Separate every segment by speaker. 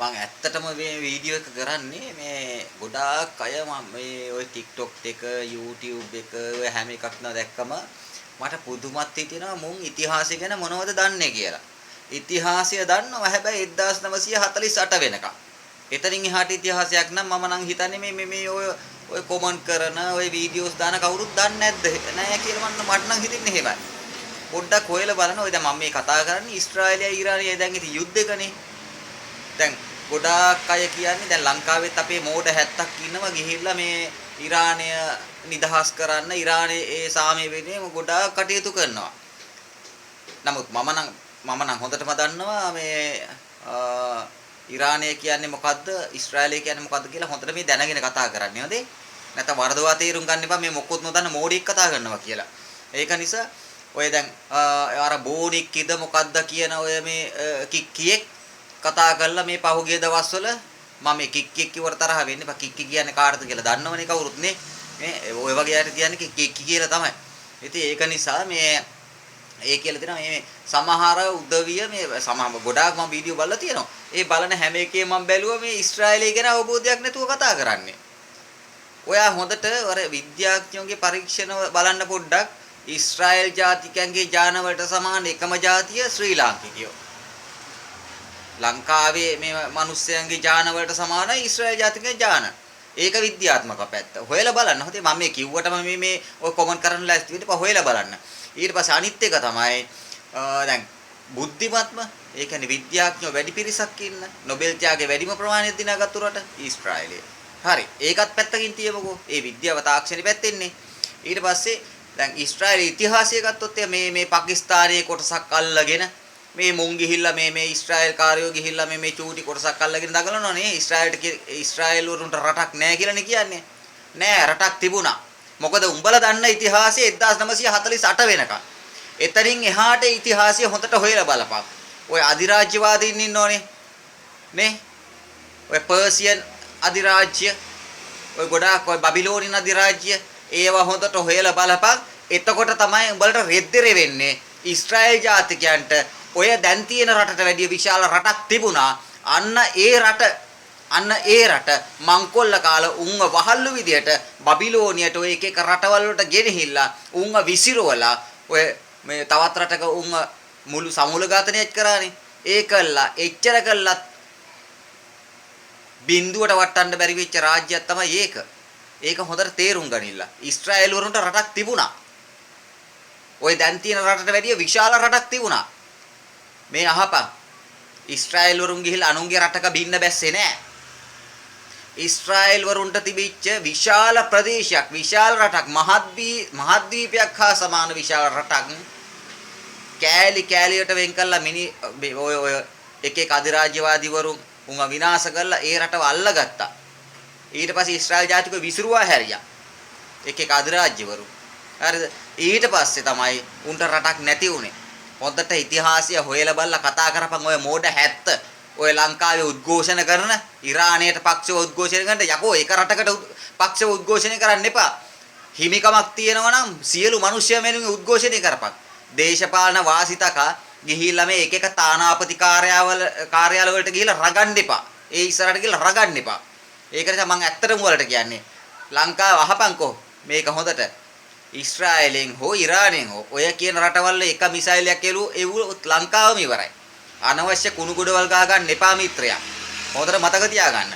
Speaker 1: මම ඇත්තටම මේ වීඩියෝ එක කරන්නේ මේ ගොඩාක් අය මම මේ ওই TikTok එක YouTube එක ඔය හැම එකක්ම දැක්කම මට පුදුමත් හිතෙනවා මුන් ඉතිහාසය ගැන මොනවද දන්නේ කියලා. ඉතිහාසය දන්නවා හැබැයි 1948 වෙනකම්. එතනින් එහාට ඉතිහාසයක් නම් මම නම් හිතන්නේ මේ ඔය කොමන්ට් කරන ඔය වීඩියෝස් දාන කවුරුත් දන්නේ නැද්ද නෑ කියලා මට නම් හිතෙන්නේ එහෙමයි. පොඩ්ඩක් හොයලා බලන්න. ඔය දැන් මම මේ කතා කරන්නේ ඊශ්‍රායලයයි ඊරානයයි දැන් ඉතින් යුද්ධෙකනේ. දැන් ගොඩාක් අය කියන්නේ දැන් ලංකාවෙත් අපේ මෝඩ 70ක් ඉන්නවා ගිහිල්ලා මේ ඉරානය නිදහස් කරන්න ඉරානයේ ඒ සාමය වෙනුවෙන් ගොඩාක් කටයුතු කරනවා. නමුත් මම නම් හොඳටම දන්නවා මේ ඉරානය කියන්නේ මොකද්ද ඊශ්‍රායලය කියන්නේ මොකද්ද කියලා හොඳට මේ දැනගෙන කතා කරන්නේ හොඳේ. නැත්නම් වරදවා තේරුම් ගන්න එපා මේ මොකොත් නොදන්න මෝඩෙක් කතා කරනවා කියලා. ඒක නිසා ඔය දැන් අර බෝනික්කිද මොකද්ද කියන ඔය මේ කික්කියෙක් කතා කරලා මේ පහුගිය දවස්වල මම මේ කික්කියෙක් කිව්වට තරහ වෙන්නේ නැහැ. කික්කි කියන්නේ කාටද කියලා දන්නවනේ කවුරුත් නේ. මේ ඔය වගේ අයට කියන්නේ කික්කි කියලා තමයි. ඉතින් ඒක නිසා මේ ඒ කියලා දෙනවා මේ සමහර උදවිය මේ සමහර ගොඩාක් මම වීඩියෝ බලලා තියෙනවා. ඒ බලන හැම එකේ මම බැලුවා මේ ඊශ්‍රායලය ගැන අවබෝධයක් නැතුව කතා කරන්නේ. ඔයා හොඳට අර විද්‍යාඥයන්ගේ පරීක්ෂණ බලන්න පොඩ්ඩක් ඊශ්‍රායල් ජාතිකයන්ගේ ජාන වලට සමාන එකම ජාතිය ශ්‍රී ලාංකිකයෝ. ලංකාවේ මේ මිනිස්යන්ගේ ජාන වලට සමානයි ඊශ්‍රායල් ජාතිකයන්ගේ ජාන. ඒක විද්‍යාත්මක පැත්ත. හොයලා බලන්න. හොතේ මම මේ කිව්වටම මේ ඔය කොමන්ට් කරන්න ලෑස්ති වෙන්න හොයලා බලන්න. ඊට පස්සේ අනිත් එක තමයි දැන් බුද්ධිමත්ම ඒ කියන්නේ විද්‍යාඥයෝ වැඩි පිරිසක් ඉන්න නොබෙල් ත්‍යාගයේ වැඩිම ප්‍රමාණයක් දිනාගත්තු රට ඊශ්‍රායලය. හරි. ඒකත් පැත්තකින් තියමුකෝ. ඒ විද්‍යාව තාක්ෂණي පැත්තෙන්නේ. ඊට පස්සේ දැන් ඊශ්‍රායලයේ ඉතිහාසය ගත්තොත් මේ පාකිස්තානයේ කොටසක් අල්ලගෙන මේ මුන් ගිහිල්ලා මේ ඊශ්‍රායල් කාර්යෝ ගිහිල්ලා මේ චූටි කොටසක් අල්ලගෙන දඟලනවා නේ. ඊශ්‍රායල් වරුන්ට රටක් නැහැ කියලානේ කියන්නේ. නෑ රටක් තිබුණා. මොකද උඹලා දන්න ඉතිහාසය 1948 වෙනකම්. එතනින් එහාට ඉතිහාසය හොඳට හොයලා බලපන්. ඔය අධිරාජ්‍යවාදීන් ඉන්නෝනේ. නේ? ඔය පර්සියන් අධිරාජ්‍ය, ඔය ගොඩාක් ඔය බබිලෝනියන් අධිරාජ්‍ය ඒවා හොඳට හොයලා බලපන්. එතකොට තමයි උඹලට රෙද්දෙරේ වෙන්නේ. ඊශ්‍රායල් ජාතිකයන්ට ඔය දැන් තියෙන රටට වැඩිය විශාල රටක් තිබුණා. අන්න ඒ රට මංකොල්ල කාලා උන්ව වහල්ලු විදියට බබිලෝනියට ඔය එක රටවල් වලට ගෙනහිල්ලා උන්ව විසිරවලා ඔය මේ තවත් රටක උන්ව මුළු සමූල ඝාතනයක් කරානේ. ඒ කළා එච්චර කළත් බින්දුවට වටන්න බැරි වෙච්ච රාජ්‍යයක් තමයි ඒක. ඒක හොඳට තේරුම් ගනින්න. ඊශ්‍රායල් වරුන්ට රටක් තිබුණා. ওই දැන් තියෙන රටට වැඩිය විශාල රටක් තිබුණා. මේ අහපන්. ඊශ්‍රායල් වරුන් ගිහිල්ලා අනුන්ගේ රටක බින්න බැස්සේ නෑ. ඊශ්‍රායල් වරුන්ට තිබිච්ච විශාල ප්‍රදේශයක්, විශාල රටක්, මහද්වීපයක් හා සමාන විශාල රටක් කෑලි කෑලියට වෙන් කළා ඔය එක අධිරාජ්‍යවාදී වරුන් උන්ව විනාශ කරලා ඒ රටව අල්ලගත්තා. ඊට පස්සේ ඊශ්‍රායල් ජාතිකව විසිරුවා හැරියා. එක අධිරාජ්‍යවරු. හරිද? ඊට පස්සේ තමයි උන්ට රටක් නැති උනේ. පොද්දට ඉතිහාසය හොයලා බලලා කතා කරපන් ඔය මෝඩ 70 ඔය ලංකාවේ උද්ඝෝෂණ කරන ඉරානයට පක්ෂව උද්ඝෝෂණය කරන යකෝ එක රටකට පක්ෂව උද්ඝෝෂණය කරන්න එපා. හිමිකමක් තියෙනවා නම් සියලු මිනිස්සු වෙනුවෙන් උද්ඝෝෂණය කරපන්. දේශපාලන වාසිතක ගිහිල්ලා මේ එක තානාපති කාර්යාල වලට ගිහිල්ලා රගන්න එපා. ඒ ඉස්සරහට ගිහිල්ලා රගන්න එපා. ඒක නිසා මම ඇත්තටම වලට කියන්නේ ලංකාව අහපන්කෝ මේක හොඳට. ඊශ්‍රායලෙන් හෝ ඉරානයෙන් හෝ ඔය කියන රටවල එක මිසයිලයක් එවුවොත් ලංකාවම ඉවරයි. අනවශ්‍ය කුණු ගොඩවල් ගා ගන්න එපා මිත්‍රයා. හොඳට මතක තියාගන්න.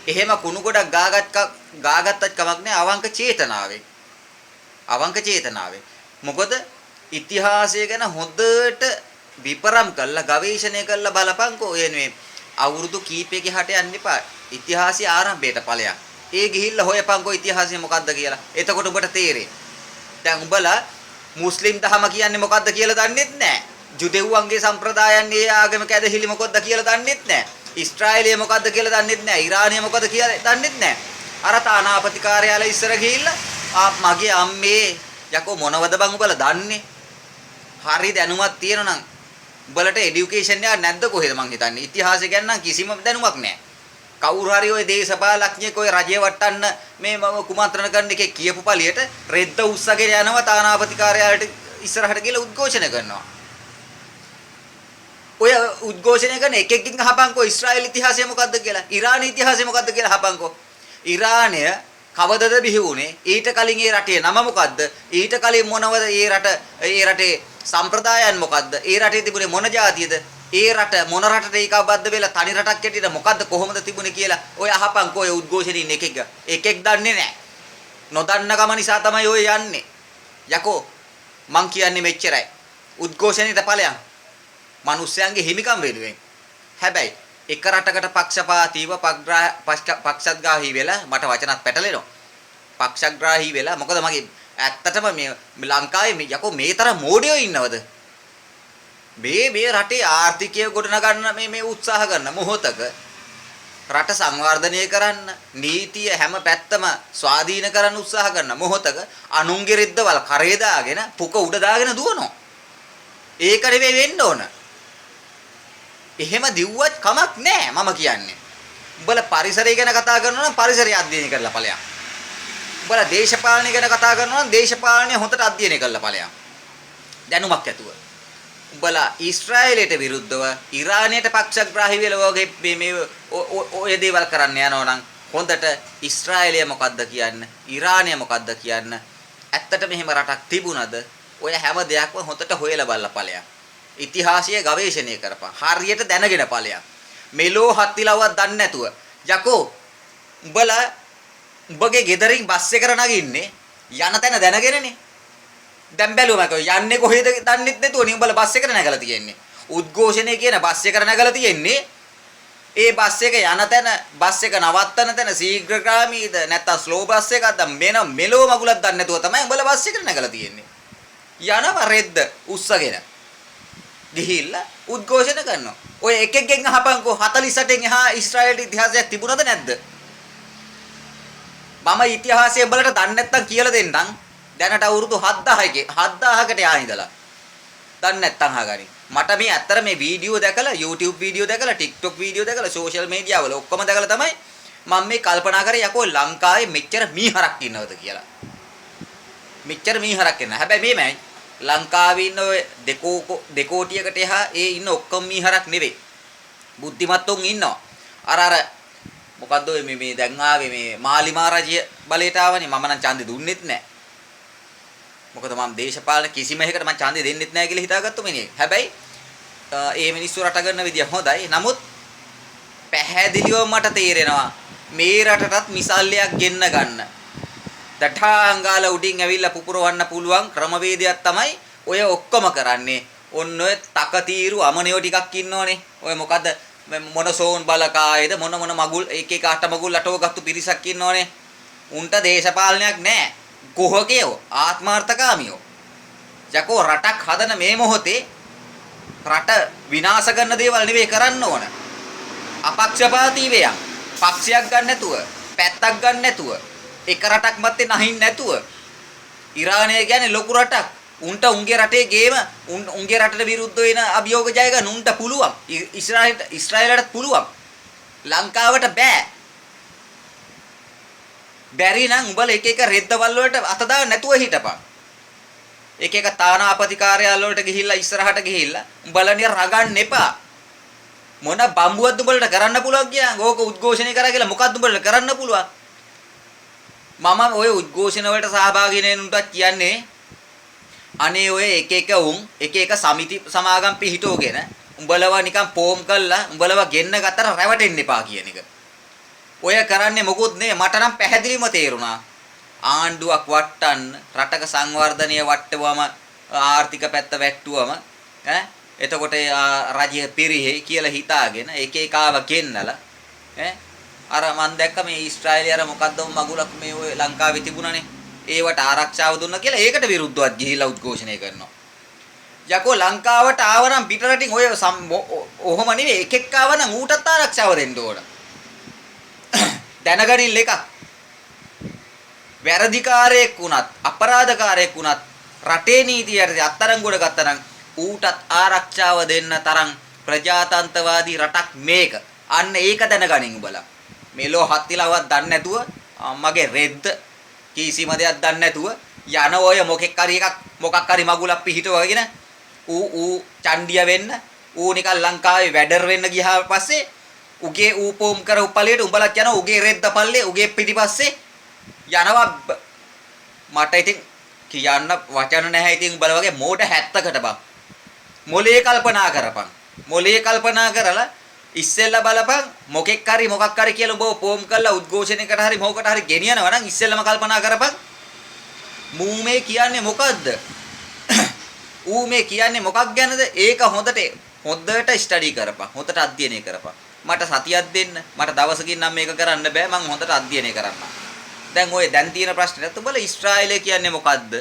Speaker 1: එහෙම කුණු ගොඩක් ගාගත්තත් කමක් නෑ අවංක චේතනාවෙන්. අවංක චේතනාවෙන්. මොකද ඉතිහාසය ගැන හොඳට විපරම් කරලා ගවේෂණය කරලා බලපන්කෝ. ඔය නෙමෙයි අවුරුදු කීපයක හට යන්න එපා. ඉතිහාසයේ ආරම්භයට ඵලයක්. ඒ ගිහිල්ලා හොයපන්කෝ ඉතිහාසය මොකද්ද කියලා. එතකොට ඔබට තේරෙයි. දැන් උඹලා මුස්ලිම් දහම කියන්නේ මොකද්ද කියලා දන්නෙත් නැහැ. ජුදෙව්වන්ගේ සම්ප්‍රදායන් ඒ ආගමික ඇදහිලි මොකද්ද කියලා දන්නෙත් නැහැ. ඊශ්‍රායලය මොකද්ද කියලා දන්නෙත් නැහැ. ඉරානය මොකද්ද කියලා දන්නෙත් නැහැ. අර තානාපති කාර්යාලය ඉස්සර ගිහිල්ලා මගේ අම්මේ යකෝ මොනවද බං උඹලා දන්නේ? හරි දැනුමක් තියෙනනම් උඹලට এডুকেෂන් එකක් නැද්ද කොහෙද මං හිතන්නේ. ඉතිහාසය ගැන නම් කිසිම දැනුමක් නැහැ. කවුරු හරි ওই දේශපාලඥයෙක් ওই රජය වටන්න මේ කුමන්ත්‍රණ කරන එකේ කියපු පළියට රෙද්ද උස්සගෙන යනවා තානාපති කාර්යාලයට ඉස්සරහට ගිහලා උද්ඝෝෂණ කරනවා. ඔය උද්ඝෝෂණය කරන එකකින් අහපන්කෝ ඊශ්‍රායල් ඉතිහාසය මොකද්ද කියලා. ඉරාන ඉතිහාසය මොකද්ද කියලා අහපන්කෝ. ඉරානය කවදද බිහි වුනේ? ඊට කලින් ඒ රටේ නම මොකද්ද? ඊට කලින් මොනවද ඒ රටේ සම්ප්‍රදායන් මොකද්ද? ඒ රටේ තිබුණේ මොන જાතියද? ඒ රට මොන රටට ඒකාබද්ධ වෙලා තනි රටක් හැටියට මොකද්ද කොහොමද තිබුණේ කියලා ඔය අහපන්කෝ ඔය උද්ඝෝෂණින් එකෙක් දන්නේ නැහැ. නොදන්න කම නිසා තමයි ඔය යන්නේ. යකෝ මං කියන්නේ මෙච්චරයි. උද්ඝෝෂණයට ඵලයන් මිනිස්යන්ගේ හිමිකම් වෙනුවෙන්. හැබැයි එක රටකට පක්ෂපාතීව පක්ෂග්‍රාහී වෙලා මට වචනත් පැටලෙනවා. පක්ෂග්‍රාහී වෙලා මොකද මගේ ඇත්තටම මේ ලංකාවේ මේ යකෝ මේ තරම් මෝඩයෝ ඉන්නවද? මේ රටේ ආර්ථිකය ගොඩනගන්න මේ උත්සාහ කරන මොහොතක රට සංවර්ධනය කරන්න නීතිය හැම පැත්තම ස්වාධීන කරන්න උත්සාහ කරන මොහොතක අනුන්ගේ රෙද්දවල් කරේ දාගෙන පුක උඩ දාගෙන දුවනවා. ඒක නෙවෙයි වෙන්න ඕන. එහෙම දිව්වත් කමක් නැහැ මම කියන්නේ. උඹලා පරිසරය ගැන කතා කරනවා නම් පරිසරය අධ්‍යයනය කරලා ඵලයන්. උඹලා දේශපාලනය ගැන කතා කරනවා නම් දේශපාලනය හොඳට අධ්‍යයනය කරලා ඵලයන්. දැනුමක් ඇතුව. උඹලා ඊශ්‍රායලයට විරුද්ධව ඉරානයට පක්ෂග්‍රාහී වෙලා වගේ මේ ඔය දේවල් කරන්න යනවා නම් හොඳට ඊශ්‍රායලය මොකද්ද කියන්න ඉරානය මොකද්ද කියන්න ඇත්තට මෙහෙම රටක් තිබුණද ඔය හැම දෙයක්ම හොඳට හොයලා බලලා ඵලයන්. ඉතිහාසය ගවේෂණය කරපන්. හරියට දැනගෙන ඵලයන්. මෙලෝ හත්තිලව්වක් දන්නේ නැතුව යකෝ උඹගේ ගෙදරින් බස් එකට නගින්නේ යන තැන දැනගෙනනේ. දැන් බැලුවම යන්නේ කොහෙද දන්නෙත් නැතුව නේ උඹලා බස් එකට නැගලා තියෙන්නේ. උද්ඝෝෂණය කියන බස් එකට නැගලා තියෙන්නේ. ඒ බස් එක යන තැන බස් එක නවත්තන තැන ශීඝ්‍රගාමීද නැත්නම් ස්ලෝ බස් එකක්ද මෙලෝ මගුලක් දන්නේ නැතුව තමයි උඹලා බස් එකට නැගලා තියෙන්නේ. යනවා රෙද්ද උස්සගෙන. ගිහිල්ලා උද්ඝෝෂණ කරනවා. ඔය එකෙක්ගෙන් අහපන්කෝ 48න් එහා ඊශ්‍රායල් ඉතිහාසයක් තිබුණද නැද්ද? මම ඉතිහාසය උඹලට දන්නේ නැත්තම් කියලා දෙන්නම්. දැනට අවුරුදු 7000කට යා ඉඳලා. දන්නේ නැත්තම් අහගනි. මට මේ ඇත්තට මේ වීඩියෝ දැකලා YouTube වීඩියෝ දැකලා TikTok වීඩියෝ දැකලා සෝෂල් මීඩියා වල ඔක්කොම දැකලා තමයි මම මේ කල්පනා කරේ යකෝ ලංකාවේ මෙච්චර මීහරක් ඉන්නවද කියලා. මෙච්චර මීහරක් ඉන්න. හැබැයි මේමයි ලංකාවේ ඉන්න ඔය දෙකෝටියකට එහා ඒ ඉන්න ඔක්කොම මීහරක් නෙවෙයි. බුද්ධිමත් උන් ඉන්නවා. අර මොකද්ද ඔය මේ දැන් ආවේ මේ මාලිමා රජය බලයට ආවනේ. මම නම් ඡන්දෙ දුන්නෙත් නැහැ. මොකද මම දේශපාලන කිසිම එකකට මම ඡන්දෙ දෙන්නෙත් නැහැ කියලා හිතාගත්තු මිනිහෙක්. හැබැයි ඒ මිනිස්සු රට කරන විදිය හොඳයි. නමුත් පැහැදිලිව මට තේරෙනවා මේ රටටත් මිසල්ලයක් ගෙන්න ගන්න. දඨාංගාල උඩින් ඇවිල්ලා පුපුරවන්න පුළුවන් ක්‍රමවේදයක් තමයි ඔය ඔක්කොම කරන්නේ. ඔන්න ඔය තකතිරු අමනියෝ ටිකක් ඉන්නෝනේ. ඔය මොකද මොනසෝන් බලකායේද මොන මගුල් එක අට මගුල් අටව ගත්තු පිරිසක් ඉන්නෝනේ. උන්ට දේශපාලනයක් නැහැ. කොහොකේෝ ආත්මార్థකාමියෝ. යකෝ රටක් හදන මේ මොහොතේ රට විනාශ කරන දේවල් නෙවෙයි කරන්න ඕන. අපක්ෂපාතී වෙයන්. පක්ෂයක් ගන්න නැතුව, පැත්තක් ගන්න නැතුව, එක රටක් මැත්තේ නැහින් නැතුව. ඉරානය කියන්නේ ලොකු රටක්. උන්ට උන්ගේ රටේ ගේම උන්ගේ රටට විරුද්ධ වෙන අභියෝග ජය ගන්න උන්ට පුළුවන්. ඊශ්‍රායලට පුළුවන්. ලංකාවට බෑ. බැරි නම් උඹලා එක එක රෙද්දවල් වලට අත දාන්න නැතුව හිටපන්. එක එක තානාපති කාර්යාල වලට ගිහිල්ලා ඉස්සරහට ගිහිල්ලා උඹලනිය රගන්න එපා. මොන බම්බුවක්ද උඹලට කරන්න පුළුවන් කියන්නේ? ඕක උද්ඝෝෂණය කරා කියලා මොකක්ද උඹලට කරන්න පුළුවන්? මම ඔය උද්ඝෝෂණ වලට සහභාගී වෙන උන්ට කියන්නේ අනේ ඔය එක එක සමිති සමාගම් පිහිටෝගෙන උඹලව නිකන් පෝම් කළා උඹලව ගෙන්න ගත්තට රැවටෙන්න එපා කියන එක. ඔය කරන්නේ මොකුත් නෙවෙයි මට නම් පැහැදිලිවම තේරුණා. ආණ්ඩුවක් වට්ටන්න රටක සංවර්ධනය වට්ටවම ආර්ථික පැත්ත වැට්ටුවම එතකොට රජය පිරිහෙයි කියලා හිතාගෙන එක එකාව ගෙන්නලා අර මන් දැක්ක මේ ඊශ්‍රායලයේ අර මොකද්ද මගුලක් මේ ඔය ලංකාවේ තිබුණනේ ඒවට ආරක්ෂාව දුන්නා කියලා ඒකට විරුද්ධවත් ගිහිලා උද්ඝෝෂණය කරනවා. යකෝ ලංකාවට ආවනම් පිටරටින් ඔය ඔහොම නෙවෙයි එකෙක් ආවනම් ඌටත් ආරක්ෂාව දෙන්න ඕන. දැනගනින්න එකක්. වැරදිකාරයෙක් වුණත් අපරාධකාරයෙක් වුණත් රටේ නීතියට අත්අඩංගුවට ගත්තනම් ඌටත් ආරක්ෂාව දෙන්න තරම් ප්‍රජාතන්ත්‍රවාදී රටක් මේක. අන්න ඒක දැනගනින් උඹලා. මෙලෝ හත්තිලවත් දන්නේ නැතුව මගේ රෙද්ද කිසිම දෙයක් දන්නේ නැතුව යන ඔය මොකක් හරි මගුලක් පිහිටවගෙන ඌ චණ්ඩිය වෙන්න ඌ නිකන් ලංකාවේ වැඩර වෙන්න ගියා පස්සේ උගේ ඌපෝම් කර උපලයට උඹලත් යනවා උගේ රෙද්ද පල්ලේ උගේ පිටිපස්සේ යනවා මට ඉතින් කියන්න වචන නැහැ ඉතින් උඹලා වගේ මෝඩ 70කට බං මොලේ කල්පනා කරපන් මොලේ කල්පනා කරලා ඉස්සෙල්ලා බලපන් මොකෙක් හරි මොකක් හරි කියලා උඹව පෝම් කරලා උද්ඝෝෂණයකට හරි මොකකට හරි ගෙනියනවා නම් ඉස්සෙල්ලාම කල්පනා කරපන් මූ මේ කියන්නේ මොකද්ද ඌ මේ කියන්නේ මොකක් ගැනද ඒක හොඳට ස්ටඩි කරපන් හොඳට අධ්‍යයනය කරපන් මට සතියක් දෙන්න මට දවසකින් නම් මේක කරන්න බෑ මං හොඳට අධ්‍යයනය කරන්න දැන් ඔය දැන් තියෙන ප්‍රශ්නේ උඹලා ඊශ්‍රායලය කියන්නේ මොකද්ද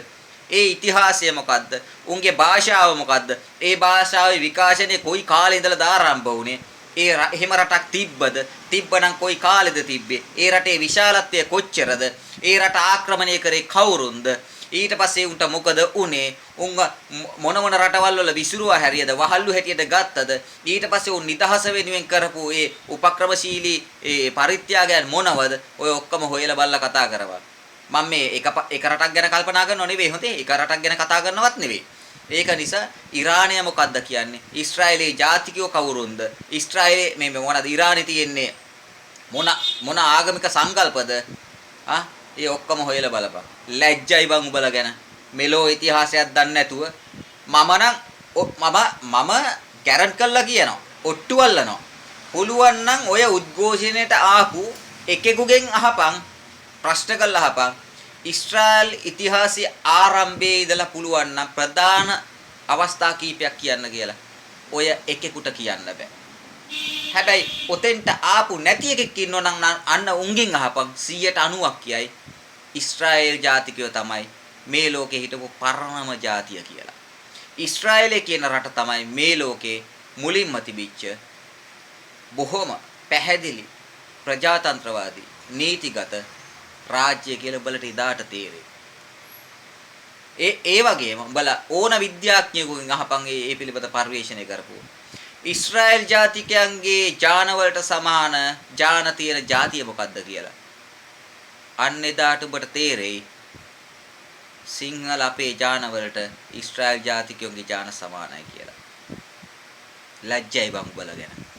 Speaker 1: ඒ ඉතිහාසය මොකද්ද උන්ගේ භාෂාව මොකද්ද ඒ භාෂාවේ විකාශනය කොයි කාලේ ඉඳලාද ආරම්භ වුනේ එහෙම රටක් තිබ්බනම් කොයි කාලෙද තිබ්බේ ඒ රටේ විශාලත්වය කොච්චරද ඒ රට ආක්‍රමණය කරේ කවුරුන්ද ඊට පස්සේ උන්ට මොකද උනේ උන් මොන රටවල් වල විසිරුවා හැරියද වහල්ලු හැටියට ගත්තද ඊට පස්සේ උන් නිදහස වෙනුවෙන් කරපු ඒ උපක්‍රමශීලී ඒ පරිත්‍යාගයන් මොනවද ඔය ඔක්කොම හොයලා බලලා කතා කරවා මම මේ එක රටක් ගැන කල්පනා කරනව නෙවෙයි හොඳේ එක රටක් ගැන කතා කරනවත් නෙවෙයි ඒක නිසා ඉරානය මොකද්ද කියන්නේ ඊශ්‍රායලයේ ජාතිකයෝ කවුරුන්ද ඊශ්‍රායලයේ මේ මොනවාද ඉරානයේ තියෙන්නේ මොන ආගමික සංකල්පද ඒ ඔක්කොම හොයලා බලපන් ලැජ්ජයි බං උඹලා ගැන මෙලෝ ඉතිහාසයක් දන්නේ නැතුව මම ගැරන්ට් කරලා කියනවා ඔට්ටු වල්ලනවා පුළුවන් නම් ඔය උද්ඝෝෂණයට ආපු එකෙකුගෙන් අහපන් ප්‍රශ්න කරලා අහපන් ඊශ්‍රායල් ඉතිහාසයේ ආරම්භයේ ඉඳලා පුළුවන් නම් ප්‍රධාන අවස්ථා කීපයක් කියන්න කියලා ඔය එකෙකුට කියන්න බෑ හැබැයි ඔතෙන්ට ආපු නැති එකෙක් ඉන්නවනම් අන්න උන්ගෙන් අහපන් 90ක් කියයි ඊශ්‍රායල් ජාතිකයෝ තමයි මේ ලෝකේ හිටපු පරණම ජාතිය කියලා. ඊශ්‍රායලයේ කියන රට තමයි මේ ලෝකේ මුලින්ම තිබිච්ච බොහොම පැහැදිලි ප්‍රජාතන්ත්‍රවාදී නීතිගත රාජ්‍ය කියලා උඹලට ඉදාට තේරෙයි. ඒ වගේම උඹලා ඕන විද්‍යාඥයෙකුගෙන් අහපන් ඒ පිළිබඳ පරිශීලනය කරපුව. ඊශ්‍රායල් ජාතිකයන්ගේ ජාන වලට සමාන ජාන තියෙන ජාතිය මොකක්ද කියලා. අන්න එදාට ඔබට තේරෙයි සිංහල අපේ ජාන වලට ඊශ්‍රායල් ජාතිකයන්ගේ ජාන සමානයි කියලා. ලැජ්ජයි බං උඹලා ගැන.